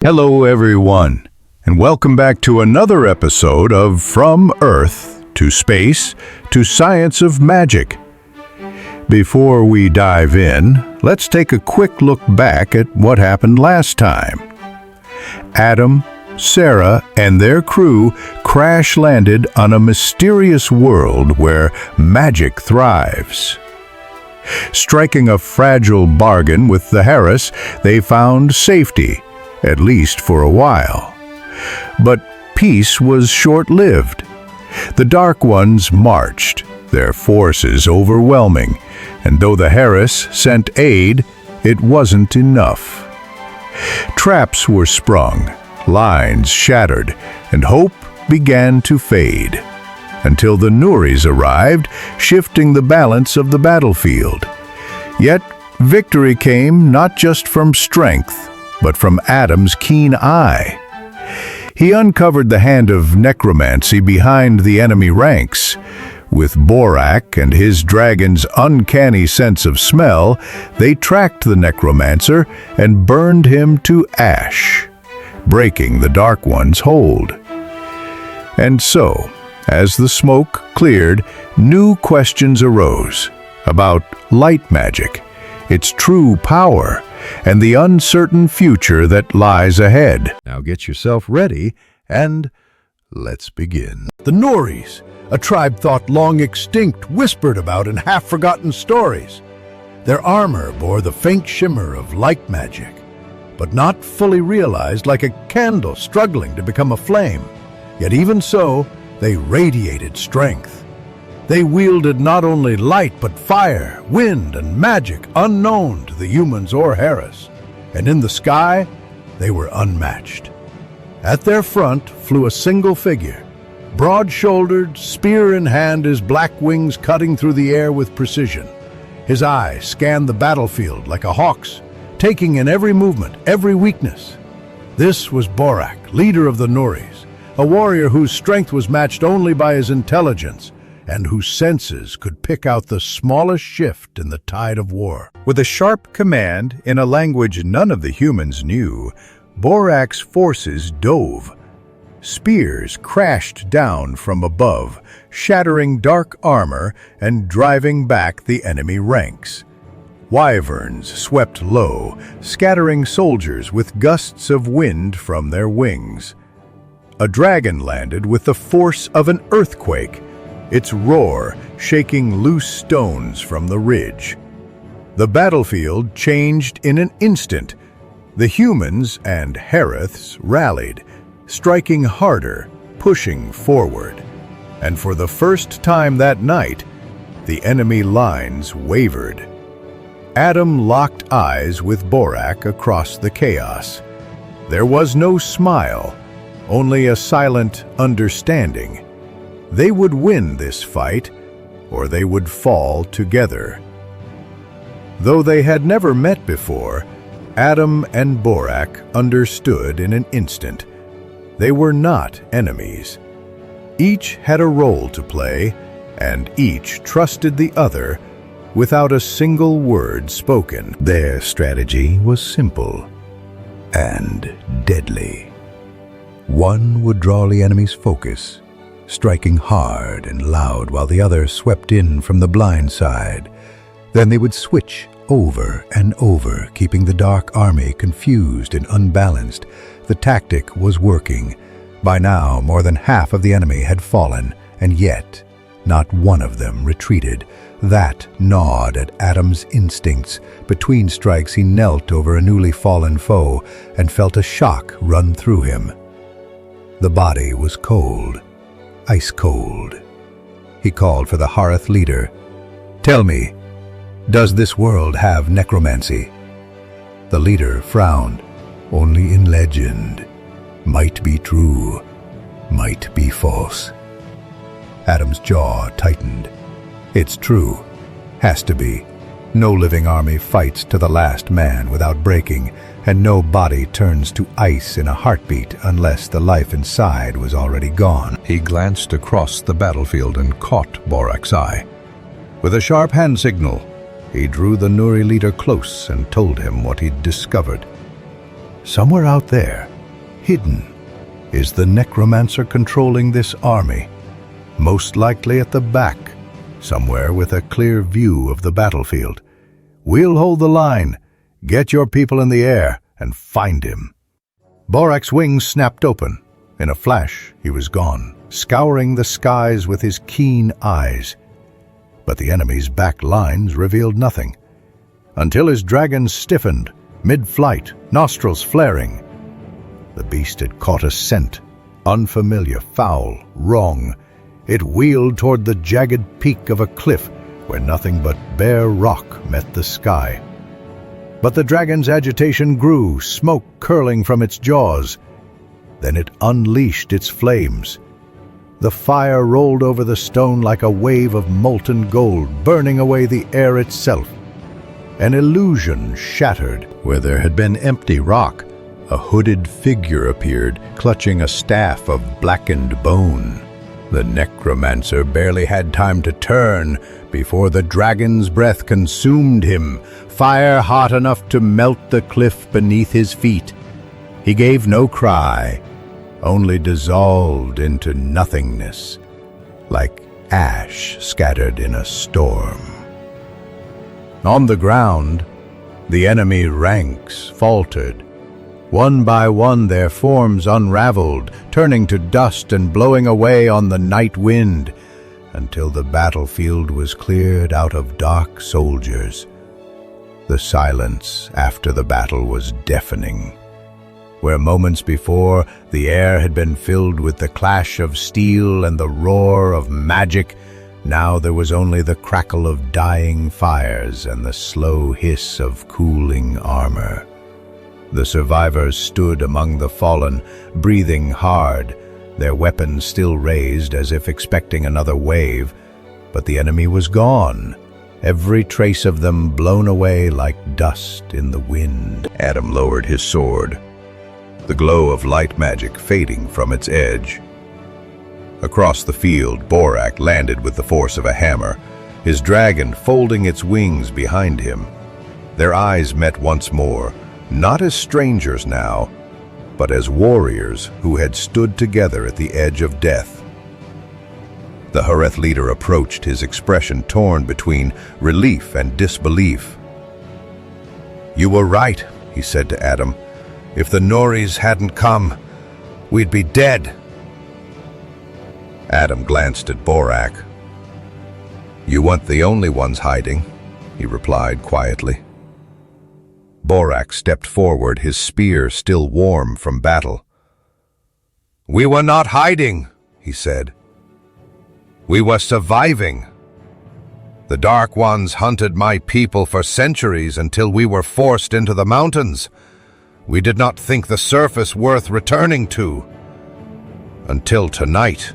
Hello, everyone, and welcome back to another episode of From Earth to Space to Science of Magic. Before we dive in, let's take a quick look back at what happened last time. Adam, Sarah, and their crew crash-landed on a mysterious world where magic thrives. Striking a fragile bargain with the Harris, they found safety, at least for a while. But peace was short-lived. The Dark Ones marched, their forces overwhelming, and though the Harris sent aid, it wasn't enough. Traps were sprung, lines shattered, and hope began to fade, until the Nuris arrived, shifting the balance of the battlefield. Yet victory came not just from strength, but from Adam's keen eye. He uncovered the hand of necromancy behind the enemy ranks. With Borak and his dragon's uncanny sense of smell, they tracked the necromancer and burned him to ash, breaking the Dark One's hold. And so, as the smoke cleared, new questions arose about light magic, its true power, and the uncertain future that lies ahead. Now get yourself ready, and let's begin. The Nuris, a tribe thought long extinct, whispered about in half-forgotten stories. Their armor bore the faint shimmer of light magic, but not fully realized, like a candle struggling to become a flame. Yet even so, they radiated strength. They wielded not only light, but fire, wind, and magic unknown to the humans or Harris. And in the sky, they were unmatched. At their front flew a single figure, broad-shouldered, spear in hand, his black wings cutting through the air with precision. His eyes scanned the battlefield like a hawk's, taking in every movement, every weakness. This was Borak, leader of the Nuris, a warrior whose strength was matched only by his intelligence, and whose senses could pick out the smallest shift in the tide of war. With a sharp command in a language none of the humans knew, Borak's forces dove. Spears crashed down from above, shattering dark armor and driving back the enemy ranks. Wyverns swept low, scattering soldiers with gusts of wind from their wings. A dragon landed with the force of an earthquake, its roar shaking loose stones from the ridge. The battlefield changed in an instant. The humans and Hariths rallied, striking harder, pushing forward. And for the first time that night, the enemy lines wavered. Adam locked eyes with Borak across the chaos. There was no smile, only a silent understanding. They would win this fight, or they would fall together. Though they had never met before, Adam and Borak understood in an instant. They were not enemies. Each had a role to play, and each trusted the other without a single word spoken. Their strategy was simple and deadly. One would draw the enemy's focus, striking hard and loud while the other swept in from the blind side. Then they would switch over and over, keeping the Dark Army confused and unbalanced. The tactic was working. By now, more than half of the enemy had fallen, and yet not one of them retreated. That gnawed at Adam's instincts. Between strikes, he knelt over a newly fallen foe and felt a shock run through him. The body was cold, ice cold. He called for the Harith leader. "Tell me, does this world have necromancy?" The leader frowned. "Only in legend. Might be true, might be false." Adam's jaw tightened. "It's true. Has to be. No living army fights to the last man without breaking, and no body turns to ice in a heartbeat unless the life inside was already gone." He glanced across the battlefield and caught Borak's eye. With a sharp hand signal, he drew the Nuri leader close and told him what he'd discovered. Somewhere out there, hidden. Is the necromancer controlling this army? Most likely at the back, somewhere with a clear view of the battlefield. We'll hold the line. Get your people in the air and find him. Borak's wings snapped open. In a flash, he was gone, scouring the skies with his keen eyes. But the enemy's back lines revealed nothing, until his dragon stiffened, mid-flight, nostrils flaring. The beast had caught a scent, unfamiliar, foul, wrong. It wheeled toward the jagged peak of a cliff where nothing but bare rock met the sky. But the dragon's agitation grew, smoke curling from its jaws. Then it unleashed its flames. The fire rolled over the stone like a wave of molten gold, burning away the air itself. An illusion shattered. Where there had been empty rock, a hooded figure appeared, clutching a staff of blackened bone. The necromancer barely had time to turn before the dragon's breath consumed him, fire hot enough to melt the cliff beneath his feet. He gave no cry, only dissolved into nothingness, like ash scattered in a storm. On the ground, the enemy ranks faltered. One by one their forms unraveled, turning to dust and blowing away on the night wind, until the battlefield was cleared out of dark soldiers. The silence after the battle was deafening. Where moments before the air had been filled with the clash of steel and the roar of magic, now there was only the crackle of dying fires and the slow hiss of cooling armor. The survivors stood among the fallen, breathing hard, their weapons still raised as if expecting another wave. But the enemy was gone, every trace of them blown away like dust in the wind. Adam lowered his sword, the glow of light magic fading from its edge. Across the field, Borak landed with the force of a hammer, his dragon folding its wings behind him. Their eyes met once more, not as strangers now, but as warriors who had stood together at the edge of death. The Hareth leader approached, his expression torn between relief and disbelief. "You were right," he said to Adam. "If the Noris hadn't come, we'd be dead." Adam glanced at Borak. "You weren't the only ones hiding," he replied quietly. Borak stepped forward, his spear still warm from battle. "We were not hiding," he said. "We were surviving. The Dark Ones hunted my people for centuries until we were forced into the mountains. We did not think the surface worth returning to. Until tonight."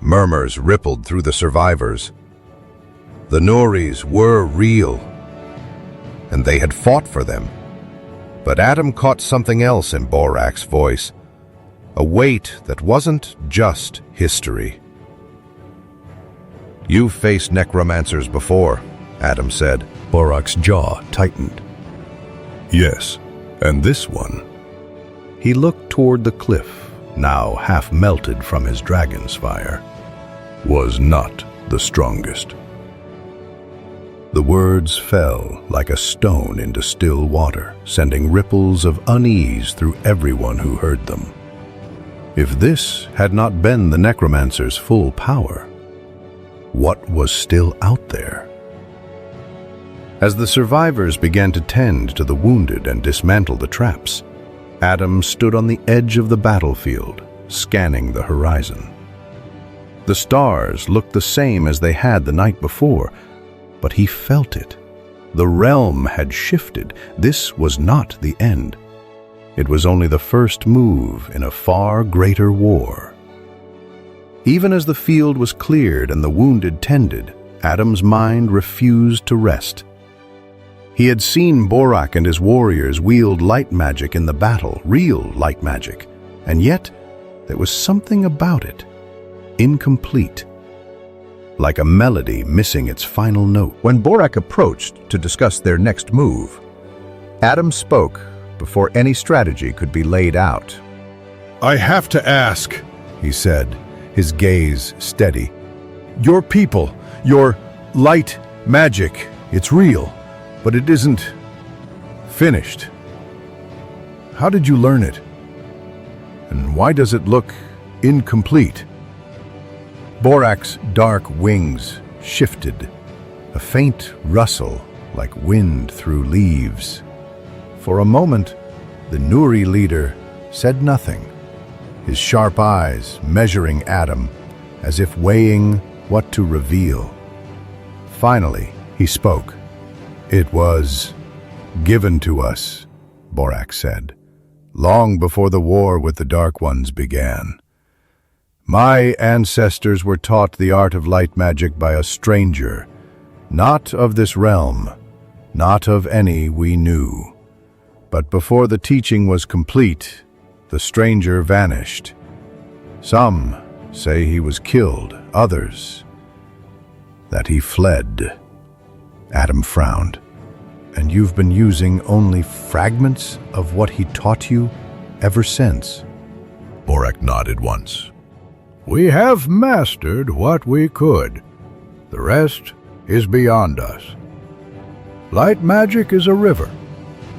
Murmurs rippled through the survivors. The Noris were real, and they had fought for them. But Adam caught something else in Borak's voice, a weight that wasn't just history. "You've faced necromancers before," Adam said. Borak's jaw tightened. "Yes, and this one." He looked toward the cliff, now half melted from his dragon's fire. "Was not the strongest." The words fell like a stone into still water, sending ripples of unease through everyone who heard them. If this had not been the necromancer's full power, what was still out there? As the survivors began to tend to the wounded and dismantle the traps, Adam stood on the edge of the battlefield, scanning the horizon. The stars looked the same as they had the night before, but he felt it. The realm had shifted. This was not the end. It was only the first move in a far greater war. Even as the field was cleared and the wounded tended, Adam's mind refused to rest. He had seen Borak and his warriors wield light magic in the battle, real light magic, and yet there was something about it, incomplete, like a melody missing its final note. When Borak approached to discuss their next move, Adam spoke before any strategy could be laid out. "I have to ask," he said, his gaze steady. "Your people, your light magic, it's real, but it isn't finished. How did you learn it? And why does it look incomplete?" Borak's dark wings shifted, a faint rustle like wind through leaves. For a moment, the Nuri leader said nothing, his sharp eyes measuring Adam as if weighing what to reveal. Finally, he spoke. "It was given to us," Borak said, "long before the war with the Dark Ones began. My ancestors were taught the art of light magic by a stranger, not of this realm, not of any we knew. But before the teaching was complete, the stranger vanished. Some say he was killed, others that he fled." Adam frowned. "And you've been using only fragments of what he taught you ever since?" Borak nodded once. "We have mastered what we could. The rest is beyond us. Light magic is a river.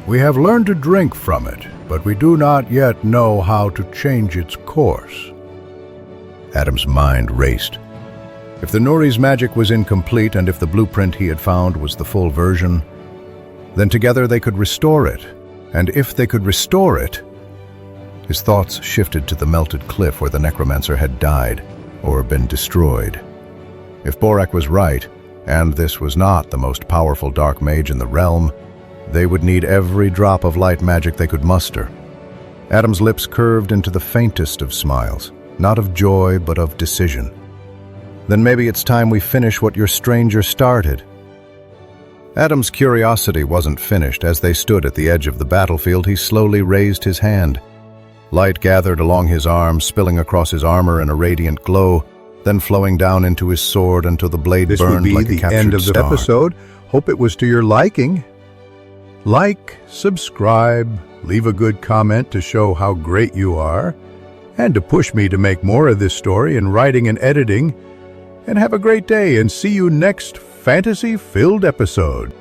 We have learned to drink from it, but we do not yet know how to change its course." Adam's mind raced. If the Nuri's magic was incomplete and if the blueprint he had found was the full version, then together they could restore it. And if they could restore it... His thoughts shifted to the melted cliff where the necromancer had died or been destroyed. If Borak was right, and this was not the most powerful dark mage in the realm, they would need every drop of light magic they could muster. Adam's lips curved into the faintest of smiles, not of joy but of decision. "Then maybe it's time we finish what your stranger started." Adam's curiosity wasn't finished. As they stood at the edge of the battlefield, he slowly raised his hand. Light gathered along his arm, spilling across his armor in a radiant glow, then flowing down into his sword until the blade burned like a captured star. This will be the end of the episode. Hope it was to your liking. Like, subscribe, leave a good comment to show how great you are, and to push me to make more of this story in writing and editing. And have a great day, and see you next fantasy-filled episode.